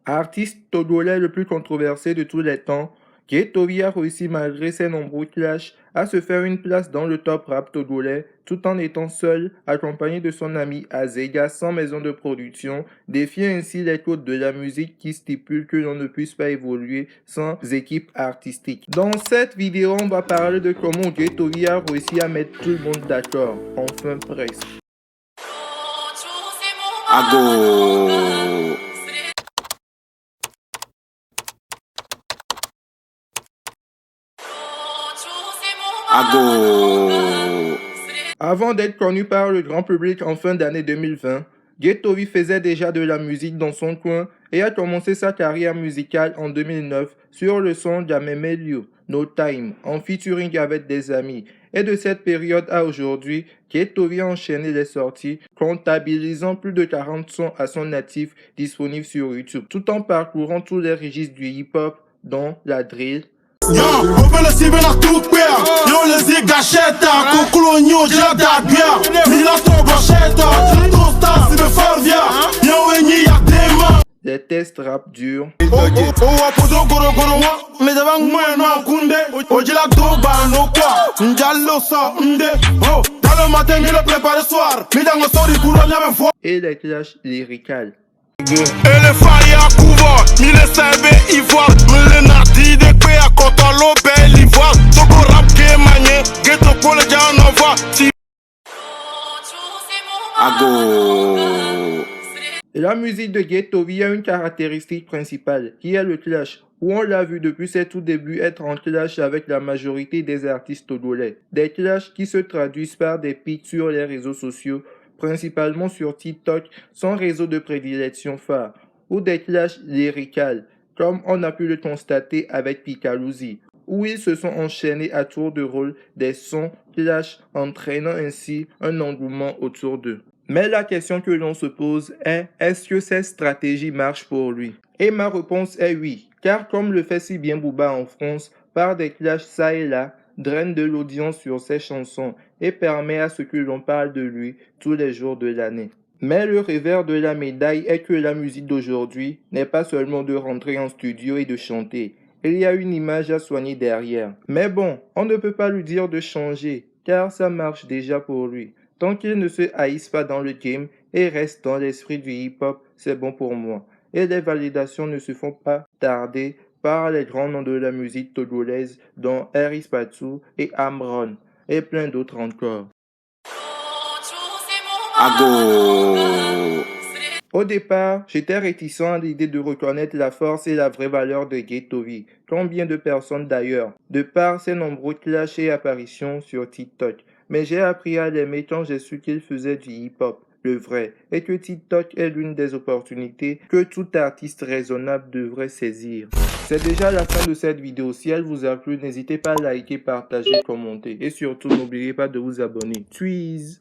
Artiste togolais le plus controversé de tous les temps, Ghettovi a réussi malgré ses nombreux clashs à se faire une place dans le top rap togolais tout en étant seul, accompagné de son ami Azega sans maison de production, défiant ainsi les codes de la musique qui stipulent que l'on ne puisse pas évoluer sans équipe artistique. Dans cette vidéo, on va parler de comment Ghettovi a réussi à mettre tout le monde d'accord, enfin presque. Ago. Ago. Avant d'être connu par le grand public en fin d'année 2020, Ghettovi faisait déjà de la musique dans son coin et a commencé sa carrière musicale en 2009 sur le son Jamemelio, No Time, en featuring avec des amis. Et de cette période à aujourd'hui, Ghettovi a enchaîné les sorties, comptabilisant plus de 40 sons à son actif disponibles sur YouTube, tout en parcourant tous les registres du hip-hop, dont la drill, les tests rap durs, et les clashs lyricales. Ago. La musique de Ghettovi a une caractéristique principale, qui est le clash, où on l'a vu depuis ses tout débuts être en clash avec la majorité des artistes togolais. Des clashs qui se traduisent par des pics sur les réseaux sociaux, principalement sur TikTok, son réseau de prédilection phare, ou des clashs lyricales, comme on a pu le constater avec Picalosi, où ils se sont enchaînés à tour de rôle des sons clash, entraînant ainsi un engouement autour d'eux. Mais la question que l'on se pose est, est-ce que cette stratégie marche pour lui? Et ma réponse est oui, car comme le fait si bien Booba en France, par des clashs ça et là, draine de l'audience sur ses chansons et permet à ce que l'on parle de lui tous les jours de l'année. Mais le revers de la médaille est que la musique d'aujourd'hui n'est pas seulement de rentrer en studio et de chanter. Il y a une image à soigner derrière. Mais bon, on ne peut pas lui dire de changer, car ça marche déjà pour lui. Tant qu'il ne se haïsse pas dans le game et reste dans l'esprit du hip-hop, c'est bon pour moi. Et les validations ne se font pas tarder par les grands noms de la musique togolaise dont Eris Patou et Amron, et plein d'autres encore. Ago. Au départ, j'étais réticent à l'idée de reconnaître la force et la vraie valeur de Ghettovi. Combien de personnes d'ailleurs, de par ses nombreux clashs et apparitions sur TikTok. Mais j'ai appris à l'aimer quand j'ai su qu'il faisait du hip-hop, le vrai, et que TikTok est l'une des opportunités que tout artiste raisonnable devrait saisir. C'est déjà la fin de cette vidéo. Si elle vous a plu, n'hésitez pas à liker, partager, commenter et surtout n'oubliez pas de vous abonner. Tschüss.